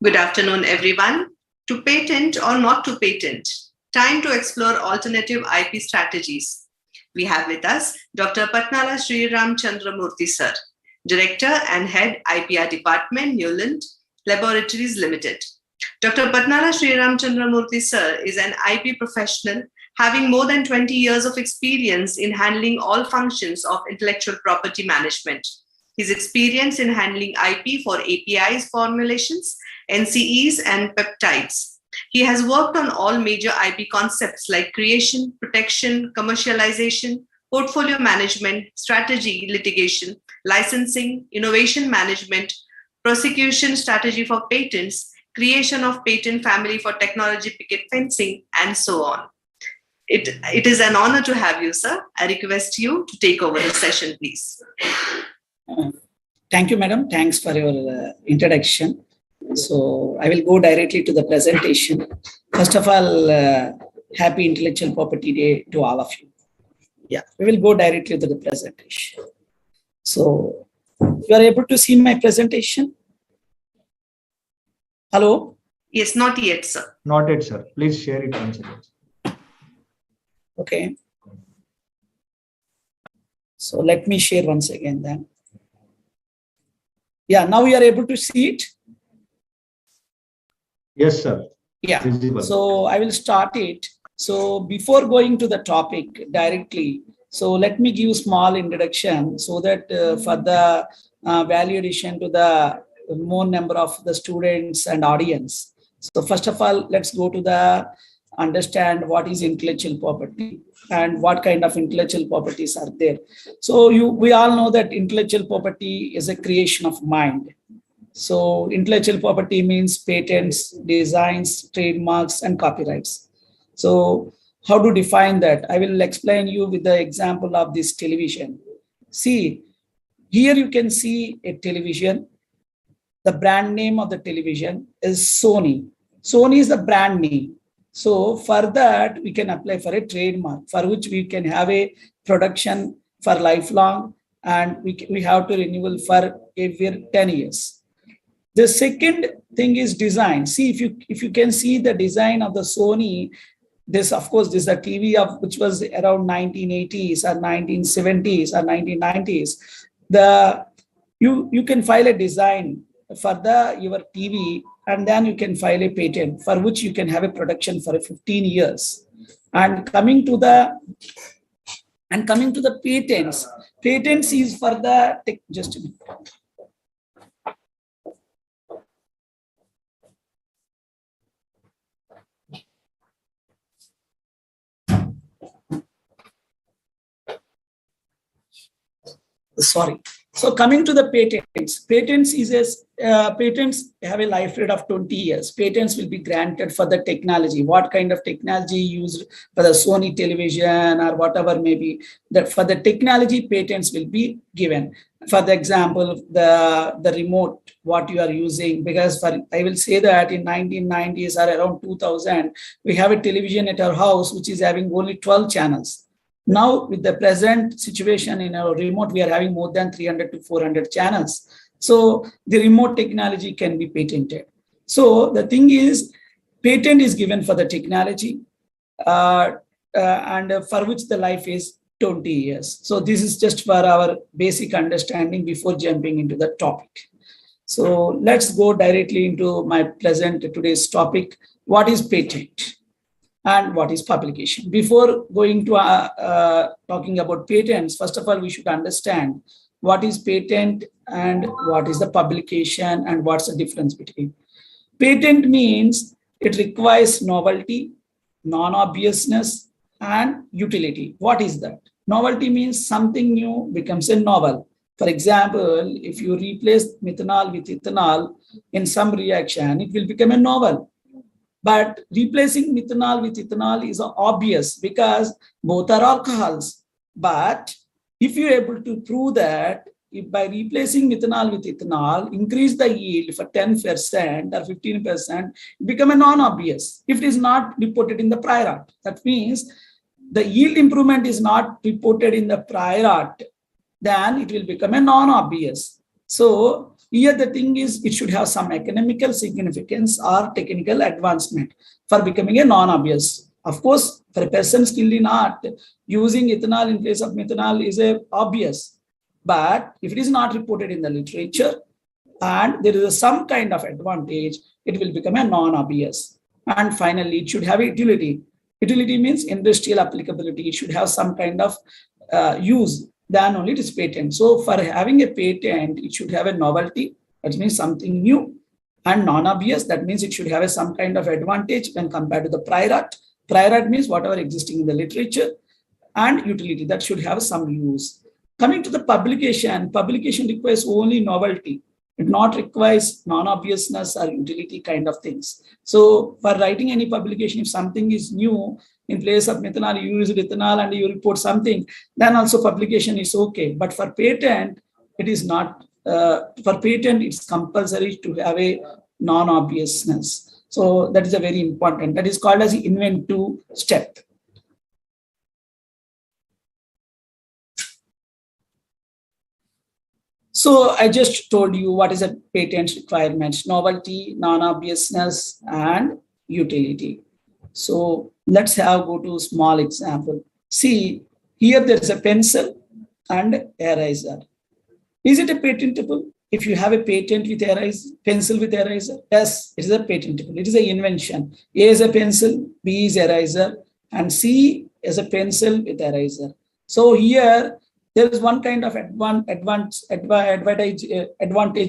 Good afternoon, everyone. To patent or not to patent, time to explore alternative IP strategies. We have with us Dr. Patnala Sriram Chandramurthy Sir, Director and Head IPR Department, Newland Laboratories Limited. Dr. Patnala Sriram Chandramurthy Sir is an IP professional having more than 20 years of experience in handling all functions of intellectual property management. His experience in handling IP for APIs formulations, NCEs, and peptides. He has worked on all major IP concepts like creation, protection, commercialization, portfolio management, strategy, litigation, licensing, innovation management, prosecution strategy for patents, creation of patent family for technology picket fencing, and so on. It is an honor to have you, sir. I request you to take over the session, please. Thank you, madam. Thanks for your introduction. So I will go directly to the presentation. First of all, happy Intellectual Property Day to all of you. Yeah, we will go directly to the presentation. So you are able to see my presentation? Hello? Yes, not yet, sir. Not yet, sir. Please share it once again. Okay. So let me share once again then. Yeah, now you are able to see it? Yes, sir. Yeah. Visible. So I will start it. So before going to the topic directly, so let me give a small introduction so that for the value addition to the more number of the students and audience. So first of all, let's go to the understand what is intellectual property and what kind of intellectual properties are there. So we all know that intellectual property is a creation of mind. So intellectual property means patents, designs, trademarks, and copyrights. So how to define that? I will explain you with the example of this television. See, here you can see a television. The brand name of the television is Sony. Sony is the brand name. So for that, we can apply for a trademark for which we can have a production for lifelong, and we have to renewal for every 10 years. The second thing is design. See, if you can see the design of the Sony, this of course this is a TV of which was around 1980s or 1970s or 1990s. You can file a design for your TV, and then you can file a patent for which you can have a production for 15 years. And coming to the patents, patents is for the just a minute. Sorry. So coming to the patents, patents have a life rate of 20 years. Patents will be granted for the technology. What kind of technology used for the Sony television or whatever may be, that for the technology, patents will be given. For the example, the remote, what you are using, because I will say that in 1990s or around 2000, we have a television at our house which is having only 12 channels. Now, with the present situation in our remote, we are having more than 300 to 400 channels. So the remote technology can be patented. So the thing is, patent is given for the technology and for which the life is 20 years. So this is just for our basic understanding before jumping into the topic. So let's go directly into my today's topic. What is patent? And what is publication? Before going to talking about patents, first of all, we should understand what is patent and what is the publication and what's the difference between. Patent means it requires novelty, non-obviousness, and utility. What is that? Novelty means something new becomes a novel. For example, if you replace methanol with ethanol in some reaction, it will become a novel. But replacing methanol with ethanol is obvious because both are alcohols. But if you're able to prove that if by replacing methanol with ethanol, increase the yield for 10% or 15%, it become a non-obvious if it is not reported in the prior art. That means the yield improvement is not reported in the prior art, then it will become a non-obvious. So Here the thing is, it should have some economical significance or technical advancement for becoming a non-obvious. Of course, for a person skilled in art, using ethanol in place of methanol is obvious. But if it is not reported in the literature and there is some kind of advantage, it will become a non-obvious. And finally, it should have utility. Utility means industrial applicability. It should have some kind of use than only it is patent. So for having a patent, it should have a novelty. That means something new. And non-obvious, that means it should have some kind of advantage when compared to the prior art. Prior art means whatever existing in the literature. And utility, that should have some use. Coming to the publication requires only novelty. It not requires non-obviousness or utility kind of things. So for writing any publication, if something is new, in place of methanol, you use ethanol and you report something, then also publication is okay. But for patent, it is not. For patent, it's compulsory to have a non-obviousness. So that is a very important. That is called as the inventive step. So I just told you what is a patent requirement: novelty, non-obviousness, and utility. So let's go to a small example. See, here there is a pencil and eraser. Is it a patentable? If you have a patent with eraser, pencil with eraser, yes, it is a patentable. It is an invention. A is a pencil, B is eraser, and C is a pencil with eraser. So here there is one kind of advantage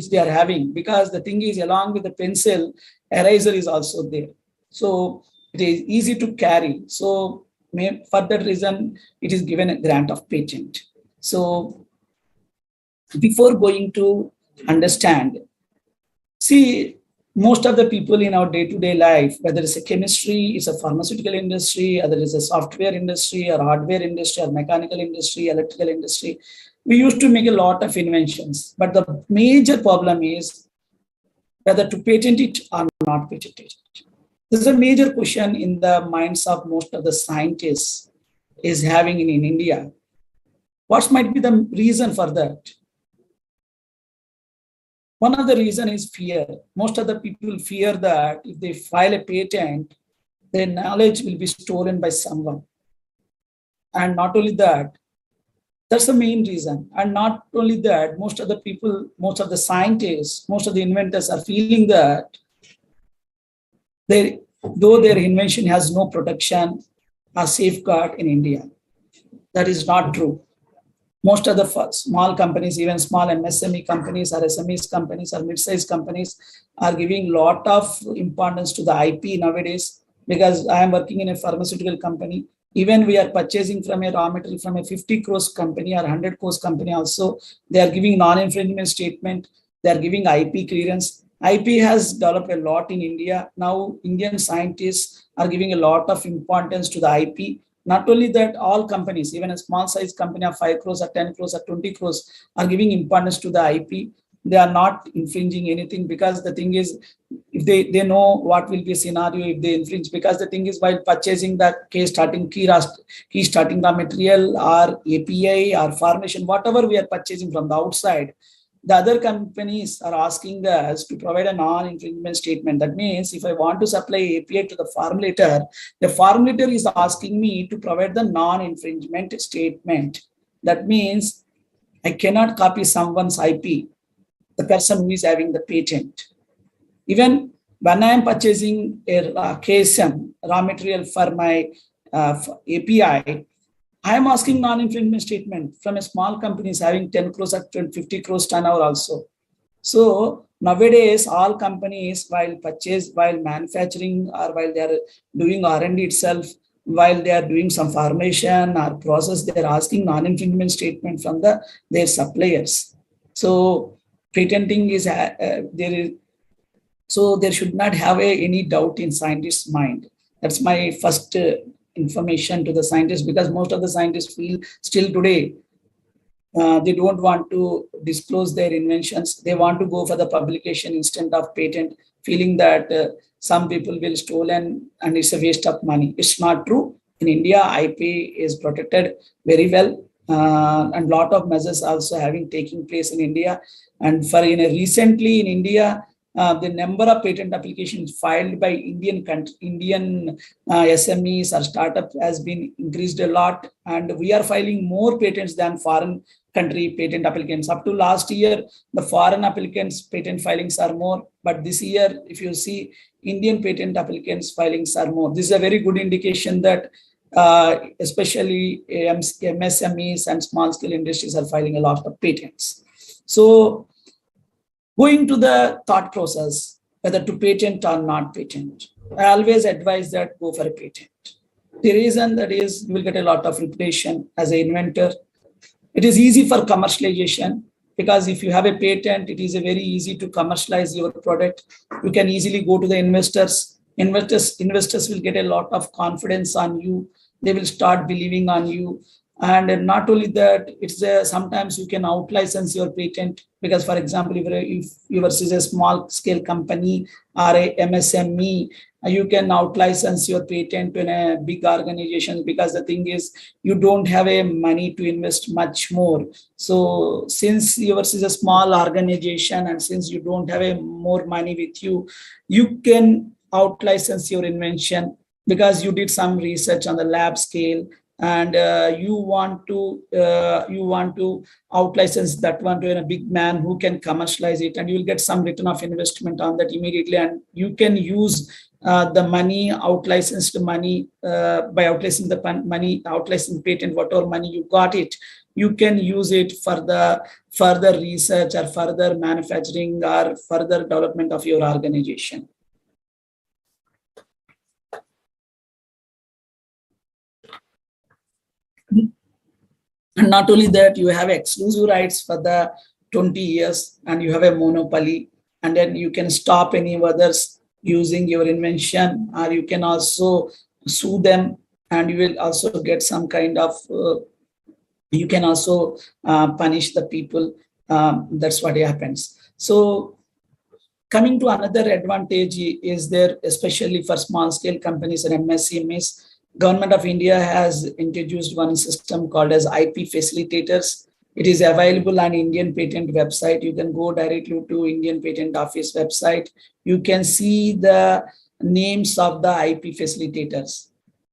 they are having, because the thing is, along with the pencil, eraser is also there. So it is easy to carry. So for that reason, it is given a grant of patent. So before going to understand, see, most of the people in our day-to-day life, whether it's a chemistry, it's a pharmaceutical industry, whether it's a software industry or hardware industry or mechanical industry, electrical industry, we used to make a lot of inventions. But the major problem is whether to patent it or not patent it. This is a major question in the minds of most of the scientists is having in India. What might be the reason for that? One of the reasons is fear. Most of the people fear that if they file a patent, their knowledge will be stolen by someone. And not only that, that's the main reason. And not only that, most of the people, most of the scientists, most of the inventors are feeling that though their invention has no protection or safeguard in India. That is not true. Most of the small companies, even small MSME companies or SMEs companies or mid-sized companies, are giving a lot of importance to the IP nowadays, because I am working in a pharmaceutical company. Even we are purchasing from a raw material from a 50 crores company or 100 crores company also, they are giving non-infringement statement, they are giving IP clearance. IP has developed a lot in India. Now, Indian scientists are giving a lot of importance to the IP. Not only that, all companies, even a small size company of 5 crores or 10 crores or 20 crores are giving importance to the IP. They are not infringing anything, because the thing is, if they know what will be a scenario if they infringe, because the thing is, while purchasing the key starting raw material or API or formation, whatever we are purchasing from the outside, the other companies are asking us to provide a non-infringement statement. That means if I want to supply API to the formulator is asking me to provide the non-infringement statement. That means I cannot copy someone's IP, the person who is having the patent. Even when I am purchasing a KSM, raw material for my API, I am asking non-infringement statement from a small companies having 10 crores or 50 crores turnover also. So nowadays, all companies, while manufacturing or while they are doing R&D itself, while they are doing some formation or process, they are asking non-infringement statement from their suppliers. So patenting is so there should not have any doubt in scientists' mind. That's my first information to the scientists, because most of the scientists feel still today they don't want to disclose their inventions. They want to go for the publication instead of patent, feeling that some people will stolen and it's a waste of money. It's not true. In India, IP is protected very well. and lot of measures also having taking place in India. And for recently in India, the number of patent applications filed by Indian SMEs or startups has been increased a lot, and we are filing more patents than foreign country patent applicants. Up to last year, the foreign applicants patent filings are more, but this year, if you see, Indian patent applicants filings are more. This is a very good indication that especially MSMEs and small scale industries are filing a lot of patents. So going to the thought process, whether to patent or not patent, I always advise that go for a patent. The reason that is you will get a lot of reputation as an inventor. It is easy for commercialization because if you have a patent, it is a very easy to commercialize your product. You can easily go to the investors. Investors will get a lot of confidence on you. They will start believing on you. And not only that, it's sometimes you can out-license your patent because, for example, if yours is a small scale company or a MSME, you can out-license your patent in a big organization because the thing is you don't have a money to invest much more. So since yours is a small organization and since you don't have a more money with you, you can out-license your invention because you did some research on the lab scale and you want to out-license that one to a big man who can commercialize it, and you will get some return of investment on that immediately, and you can use the money, out-licensed money, by out-licensing the money, out-licensing patent, whatever money you got it, you can use it for the further research or further manufacturing or further development of your organization. And not only that, you have exclusive rights for the 20 years and you have a monopoly, and then you can stop any others using your invention, or you can also sue them and you will also get some kind of, you can also punish the people. That's what happens. So coming to another advantage is there, especially for small scale companies and MSMEs, Government of India has introduced one system called as IP facilitators. It is available on Indian Patent website. You can go directly to Indian Patent Office website. You can see the names of the IP facilitators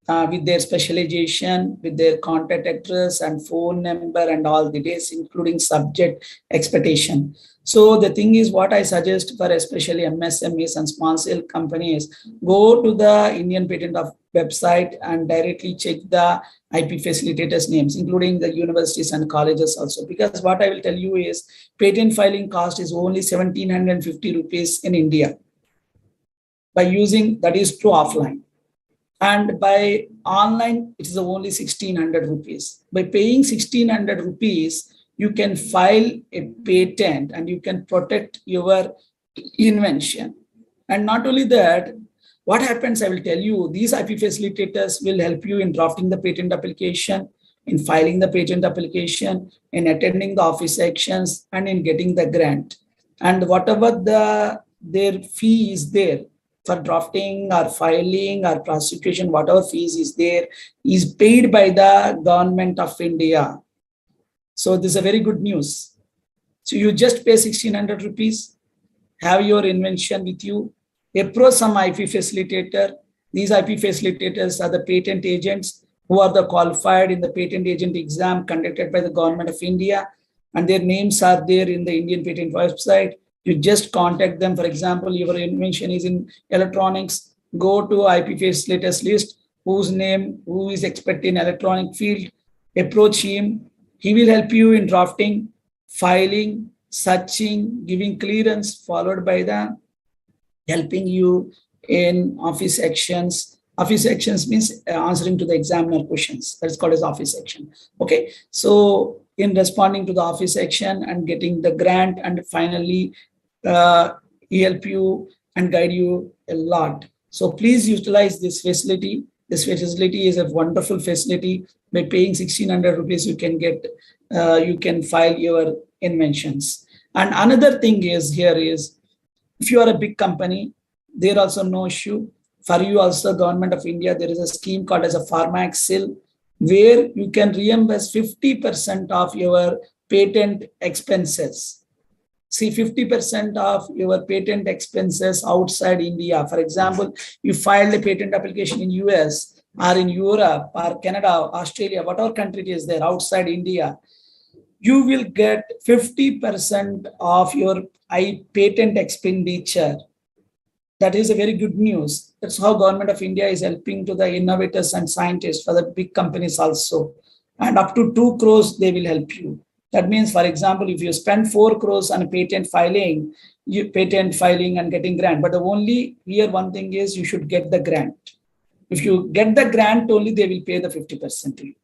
with their specialization, with their contact address and phone number and all the dates, including subject expectation. So the thing is, what I suggest for especially MSMEs and small scale companies, go to the Indian Patent website and directly check the IP facilitators names, including the universities and colleges also. Because what I will tell you is patent filing cost is only 1,750 rupees in India by using, that is through offline. And by online, it is only 1,600 rupees. By paying 1,600 rupees, you can file a patent and you can protect your invention. And not only that, what happens, I will tell you, these IP facilitators will help you in drafting the patent application, in filing the patent application, in attending the office actions, and in getting the grant. And whatever their fee is there for drafting or filing or prosecution, whatever fees is there, is paid by the Government of India. So this is a very good news. So you just pay 1,600 rupees, have your invention with you, approach some IP facilitator. These IP facilitators are the patent agents who are the qualified in the patent agent exam conducted by the Government of India, and their names are there in the Indian Patent website. You just contact them. For example, your invention is in electronics, go to IP facilitators list, who is expert in electronic field, approach him. He will help you in drafting, filing, searching, giving clearance, followed by the helping you in office actions. Office actions means answering to the examiner questions. That's called as office action. Okay. So in responding to the office action and getting the grant, and finally he help you and guide you a lot. So please utilize this facility. This facility is a wonderful facility. By paying 1,600 rupees, you can get, you can file your inventions. And another thing is here is, if you are a big company, there also no issue. For you also, Government of India, there is a scheme called as a Pharma Excel. where you can reimburse 50% of your patent expenses. See, 50% of your patent expenses outside India. For example, you filed a patent application in US or in Europe or Canada, Australia, whatever country it is there outside India, you will get 50% of your patent expenditure. That is a very good news. That's how Government of India is helping to the innovators and scientists for the big companies also. And up to 2 crores, they will help you. That means, for example, if you spend 4 crores on patent filing and getting grant, but the only here one thing is you should get the grant. If you get the grant only, they will pay the 50% to you.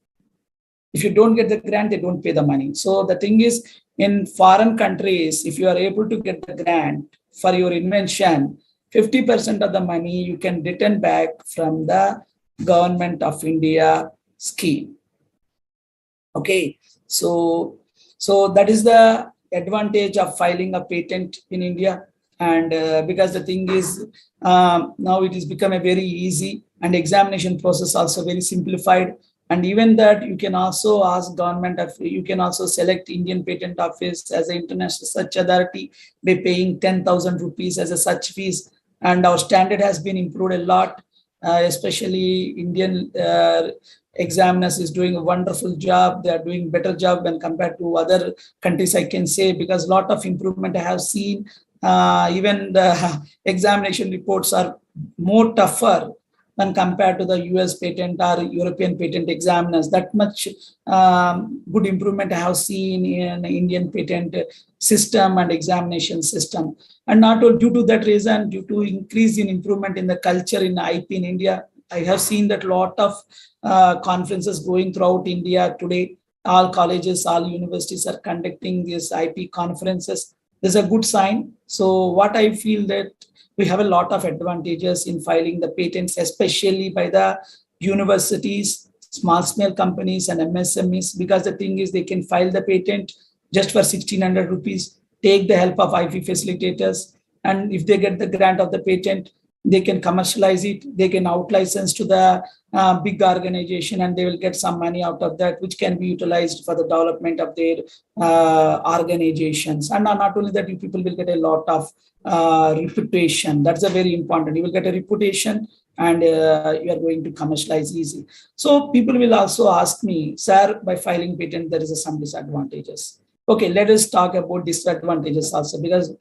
If you don't get the grant, they don't pay the money. So the thing is, in foreign countries, if you are able to get the grant for your invention, 50% of the money you can return back from the Government of India scheme. Okay, so that is the advantage of filing a patent in India. And because the thing is, now it has become a very easy, and examination process also very simplified. And even that you can also ask you can also select Indian Patent Office as an international search authority by paying 10,000 rupees as a search fees. And our standard has been improved a lot, especially Indian examiners is doing a wonderful job. They are doing better job when compared to other countries, I can say, because a lot of improvement I have seen. Even the examination reports are more tougher when compared to the US patent or European patent examiners. That much good improvement I have seen in Indian patent system and examination system. And not only due to that reason, due to increase in improvement in the culture in IP in India, I have seen that a lot of conferences going throughout India today. All colleges, all universities are conducting these IP conferences. This is a good sign. So what I feel that we have a lot of advantages in filing the patents, especially by the universities, small scale companies and MSMEs, because the thing is they can file the patent just for 1,600 rupees, take the help of IP facilitators. And if they get the grant of the patent, they can commercialize it, they can out-license to the big organization, and they will get some money out of that, which can be utilized for the development of their organizations. And not only that, you people will get a lot of reputation. That's a very important. You will get a reputation and you are going to commercialize easy. So people will also ask me, sir, by filing patent, there is some disadvantages. Okay, let us talk about disadvantages also, because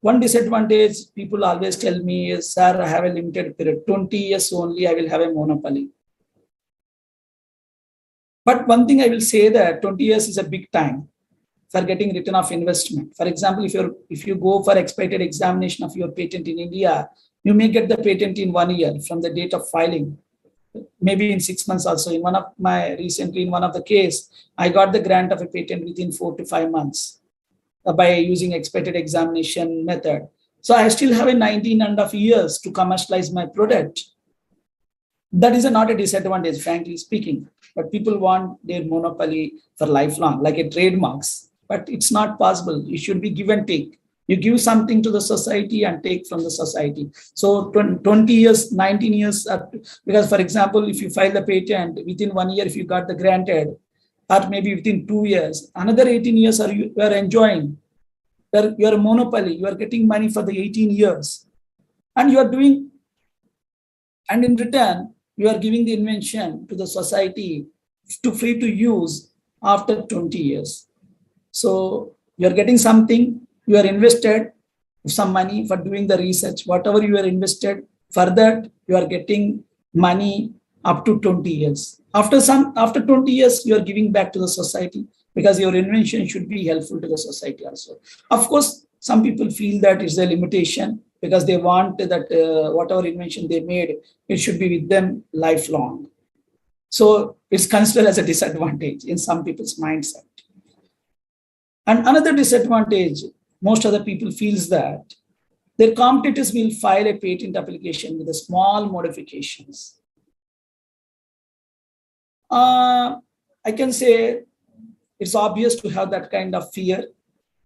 one disadvantage people always tell me is, sir, I have a limited period, 20 years only, I will have a monopoly. But one thing I will say that 20 years is a big time for getting return of investment. For example, if you go for expected examination of your patent in India, you may get the patent in 1 year from the date of filing. Maybe in 6 months also. In one of the case, I got the grant of a patent within 4 to 5 months by using expected examination method. So I still have a 19.5 years to commercialize my product. That is not a disadvantage, frankly speaking. But people want their monopoly for lifelong, like a trademarks. But it's not possible. It should be give and take. You give something to the society and take from the society. So 20 years, 19 years, because for example, if you file the patent within 1 year, if you got the granted, or maybe within 2 years, another 18 years you are enjoying. You are a monopoly. You are getting money for the 18 years. And you are doing, and in return, you are giving the invention to the society to free to use after 20 years. So you are getting something. You are invested some money for doing the research, whatever you are invested, for that you are getting money up to 20 years. After 20 years, you are giving back to the society because your invention should be helpful to the society also. Of course, some people feel that it's a limitation because they want that whatever invention they made, it should be with them lifelong. So it's considered as a disadvantage in some people's mindset. And another disadvantage, most other people feels that their competitors will file a patent application with the small modifications. I can say it's obvious to have that kind of fear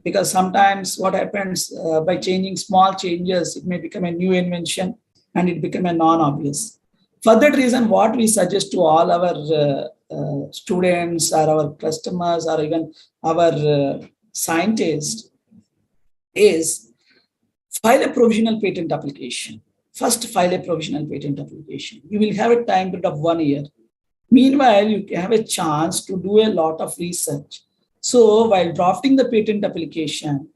because sometimes what happens by changing small changes, it may become a new invention and it become a non-obvious. For that reason, what we suggest to all our students or our customers or even our scientists is file a provisional patent application. First, file a provisional patent application. You will have a time period of 1 year. Meanwhile, you have a chance to do a lot of research. So while drafting the patent application,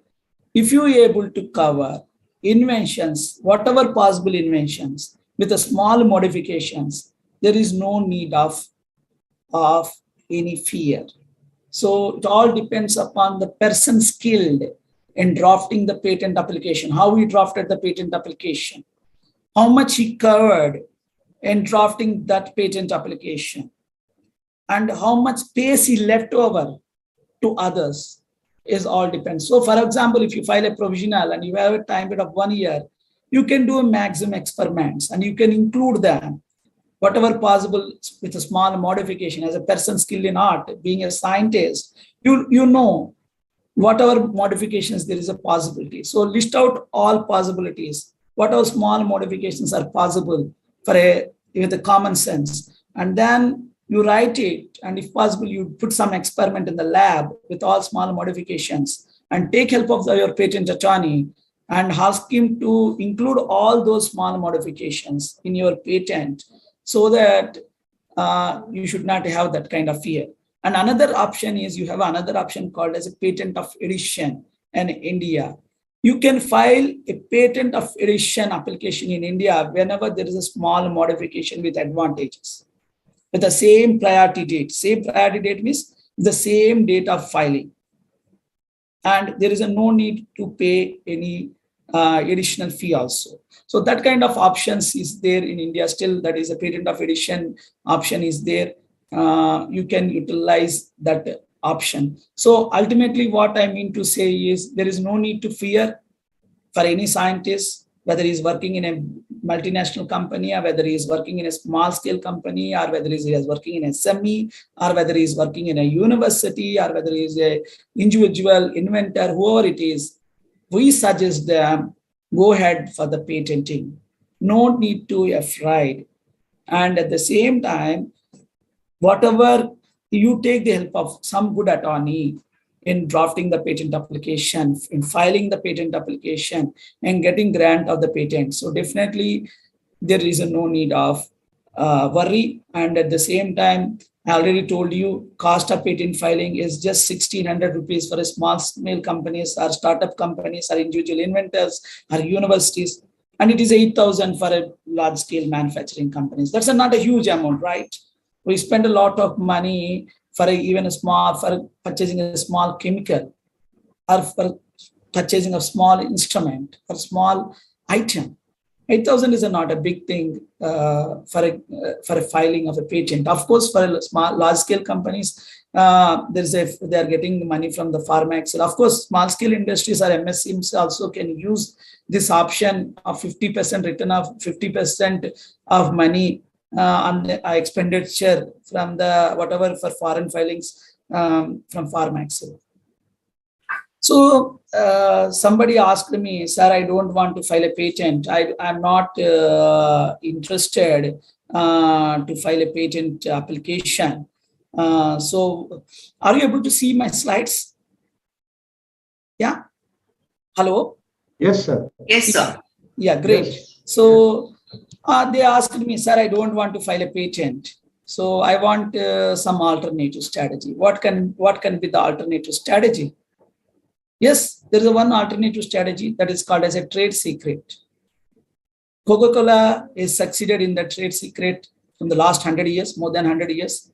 if you are able to cover inventions, whatever possible inventions, with a small modifications, there is no need of any fear. So it all depends upon the person skilled in drafting the patent application, how he drafted the patent application, how much he covered in drafting that patent application, and how much space he left over to others is all depends. So for example, if you file a provisional and you have a time period of 1 year, you can do a maximum experiments and you can include them, whatever possible with a small modification. As a person skilled in art, being a scientist, you know whatever modifications there is a possibility. So list out all possibilities, whatever small modifications are possible with a common sense. And then you write it, and if possible, you put some experiment in the lab with all small modifications and take help of your patent attorney and ask him to include all those small modifications in your patent so that you should not have that kind of fear. And another option is you have another option called as a patent of edition in India. You can file a patent of edition application in India whenever there is a small modification with advantages, with the same priority date. Same priority date means the same date of filing. And there is no need to pay any additional fee also. So that kind of options is there in India still. That is a patent of edition option is there. You can utilize that option. So ultimately what I mean to say is there is no need to fear for any scientist, whether he's working in a multinational company or whether he's working in a small scale company or whether he is working in a SME or whether he's working in a university or whether he's a individual inventor, whoever it is, we suggest them go ahead for the patenting. No need to be afraid. And at the same time, whatever you take the help of some good attorney in drafting the patent application, in filing the patent application and getting grant of the patent. So definitely there is no need of worry. And at the same time, I already told you cost of patent filing is just 1,600 rupees for a small scale companies or startup companies or individual inventors or universities. And it is 8,000 for a large scale manufacturing companies. That's not a huge amount, right? We spend a lot of money for purchasing a small chemical or for purchasing a small instrument or small item. 8,000 is not a big thing for a filing of a patent. Of course, for a large scale companies, they are getting money from the pharma. Of course, small scale industries or MSMEs also can use this option of 50% return of 50% of money on the expenditure from the whatever for foreign filings from pharma. So somebody asked me, sir, I don't want to file a patent. I'm not interested to file a patent application. So are you able to see my slides? Yeah. Hello? Yes, sir. Yes, sir. Yeah, great. Yes. So they asked me, sir, I don't want to file a patent. So I want some alternative strategy. What can be the alternative strategy? Yes, there is one alternative strategy that is called as a trade secret. Coca-Cola is succeeded in the trade secret from the last 100 years, more than 100 years.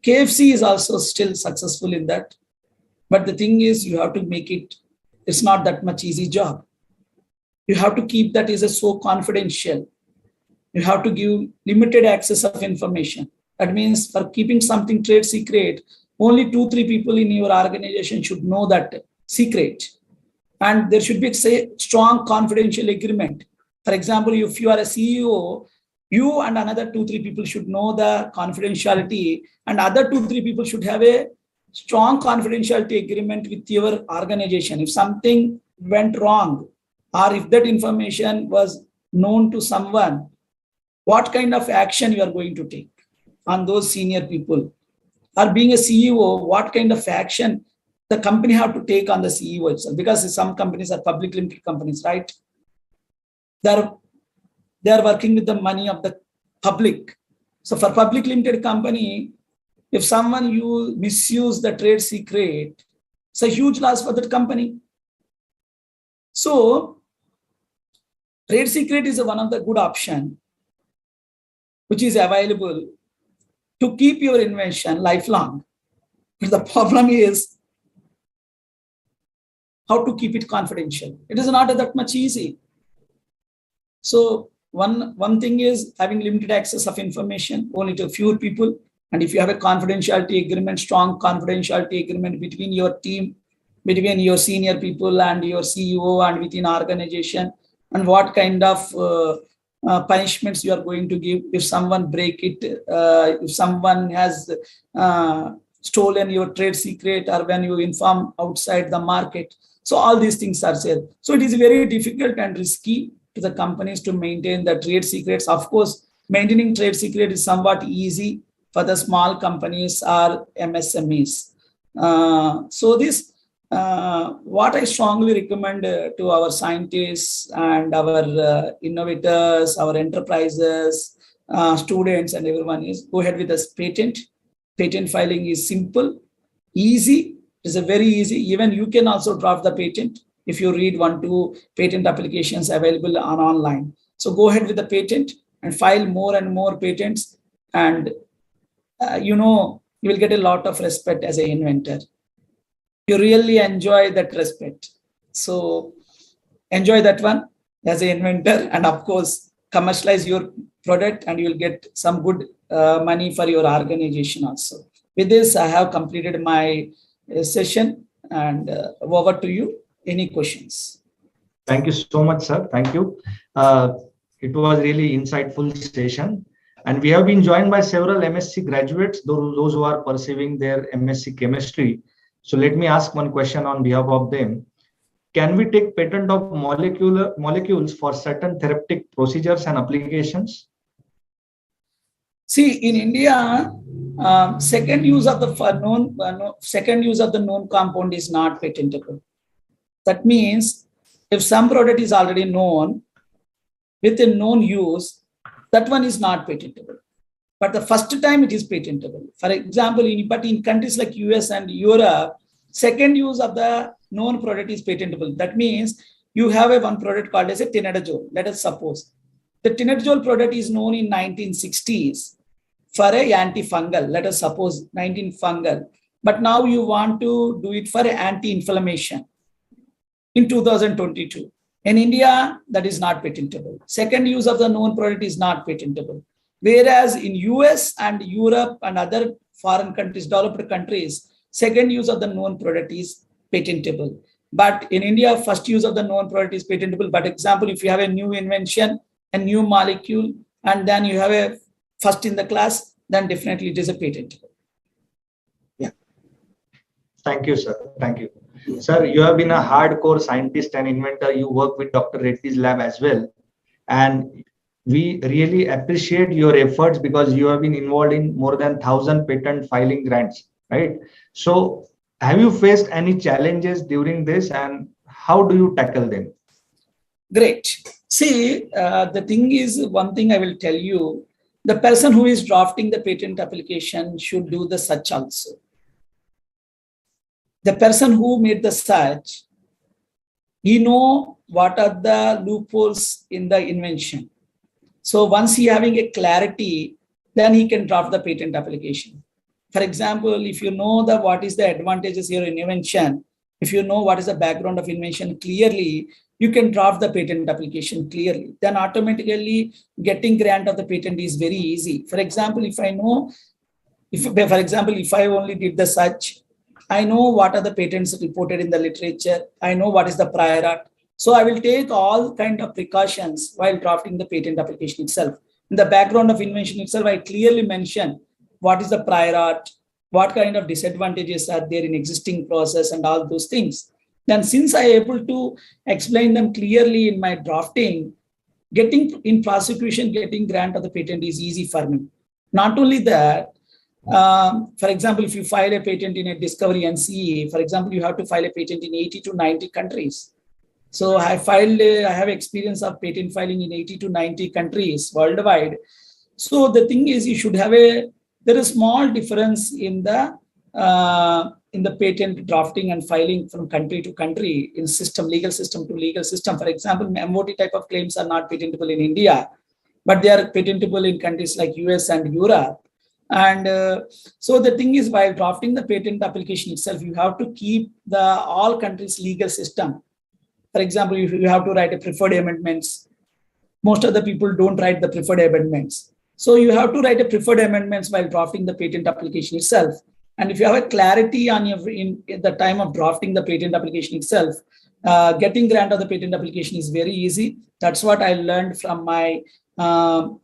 KFC is also still successful in that. But the thing is, you have to make it, it's not that much easy job. You have to keep that as a so confidential. You have to give limited access of information. That means for keeping something trade secret, only 2-3 people in your organization should know that secret. And there should be a strong confidential agreement. For example, if you are a CEO, you and another 2-3 people should know the confidentiality, and other 2-3 people should have a strong confidentiality agreement with your organization. If something went wrong, or if that information was known to someone, what kind of action you are going to take on those senior people. Or being a CEO, what kind of action the company have to take on the CEO itself, because some companies are public limited companies, right? They are working with the money of the public. So for public limited company, if someone misuse the trade secret, it's a huge loss for that company. So trade secret is one of the good option which is available to keep your invention lifelong. But the problem is how to keep it confidential. It is not that much easy. So one thing is having limited access of information only to a few people. And if you have a confidentiality agreement, strong confidentiality agreement between your team, between your senior people and your CEO and within organization, and what kind of punishments you are going to give if someone break it, if someone has stolen your trade secret, or when you inform outside the market. So all these things are said. So it is very difficult and risky to the companies to maintain the trade secrets. Of course, maintaining trade secret is somewhat easy for the small companies or MSMEs. What I strongly recommend to our scientists and our innovators, our enterprises, students and everyone is go ahead with this patent. Patent filing is simple, easy. It's a very easy. Even you can also draft the patent if you read 1-2 patent applications available online. So go ahead with the patent and file more and more patents, and you will get a lot of respect as an inventor. You really enjoy that respect. So enjoy that one as an inventor, and of course, commercialize your product and you'll get some good money for your organization also. With this, I have completed my session, and over to you. Any questions? Thank you so much, sir. Thank you. It was really insightful session. And we have been joined by several MSc graduates, those who are pursuing their MSc chemistry. So let me ask one question on behalf of them. Can we take patent of molecules for certain therapeutic procedures and applications? See, in India, second use of the known compound is not patentable. That means if some product is already known with a known use, that one is not patentable. But the first time it is patentable. For example, in countries like US and Europe, second use of the known product is patentable. That means you have one product called as a tinidazole. Let us suppose the tinidazole product is known in 1960s for a antifungal. Let us suppose 19fungal. But now you want to do it for anti-inflammation in 2022. In India, that is not patentable. Second use of the known product is not patentable. Whereas in US and Europe and other foreign countries, developed countries, second use of the known product is patentable. But in India, first use of the known product is patentable. But example, if you have a new invention, a new molecule, and then you have a first in the class, then definitely it is a patentable. Yeah. Thank you, sir. Thank you. Sir, you have been a hardcore scientist and inventor. You work with Dr. Reddy's lab as well. And we really appreciate your efforts because you have been involved in more than 1,000 patent filing grants, right? So have you faced any challenges during this and how do you tackle them? Great. See, the thing is, one thing I will tell you, the person who is drafting the patent application should do the search also. The person who made the search, he know what are the loopholes in the invention. So once he having a clarity, then he can draft the patent application. For example, if you know what is the advantages here in invention, if you know what is the background of invention clearly, you can draft the patent application clearly. Then automatically getting grant of the patent is very easy. For example, if I know, if I only did the search, I know what are the patents reported in the literature. I know what is the prior art. So I will take all kind of precautions while drafting the patent application itself. In the background of invention itself, I clearly mention what is the prior art, what kind of disadvantages are there in existing process and all those things. Then since I am able to explain them clearly in my drafting, in prosecution, getting grant of the patent is easy for me. Not only that, for example, if you file a patent in a discovery NCE, for example, you have to file a patent in 80 to 90 countries. So I have experience of patent filing in 80 to 90 countries worldwide. So the thing is, you should have there is small difference in the patent drafting and filing from country to country, in legal system to legal system. For example, MOT type of claims are not patentable in India, but they are patentable in countries like US and Europe. And so the thing is, while drafting the patent application itself, you have to keep all countries' legal system. For example, you have to write a preferred amendments. Most of the people don't write the preferred amendments. So you have to write a preferred amendments while drafting the patent application itself. And if you have a clarity in the time of drafting the patent application itself, getting grant of the patent application is very easy. That's what I learned from my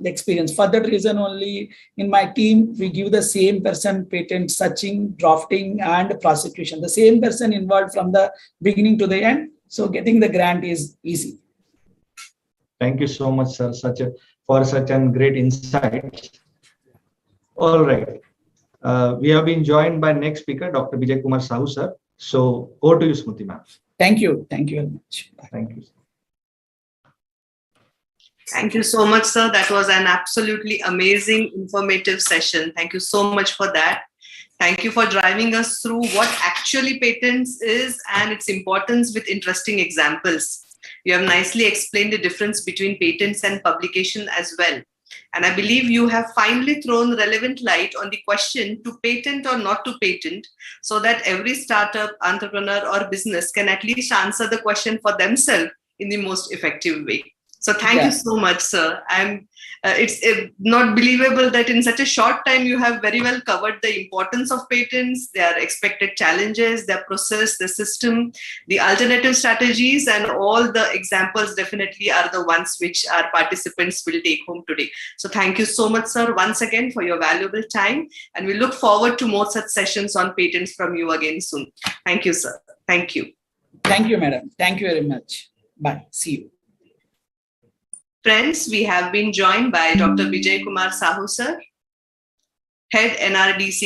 experience. For that reason only, in my team, we give the same person patent searching, drafting, and prosecution. The same person involved from the beginning to the end. So getting the grant is easy. Thank you so much, sir, for such a great insight. All right. We have been joined by next speaker, Dr. Vijay Kumar Sahu, sir. So over to you, Smriti ma'am. Thank you. Thank you very much. Thank you. Thank you so much, sir. That was an absolutely amazing, informative session. Thank you so much for that. Thank you for driving us through what actually patents is and its importance with interesting examples. You have nicely explained the difference between patents and publication as well. And I believe you have finally thrown relevant light on the question to patent or not to patent, so that every startup, entrepreneur, or business can at least answer the question for themselves in the most effective way. So thank you so much, sir. It's not believable that in such a short time you have very well covered the importance of patents, their expected challenges, their process, the system, the alternative strategies, and all the examples definitely are the ones which our participants will take home today. So thank you so much, sir, once again for your valuable time. And we look forward to more such sessions on patents from you again soon. Thank you, sir. Thank you. Thank you, madam. Thank you very much. Bye. See you. Friends, we have been joined by Dr. Vijay Kumar Sahu, sir, Head NRDC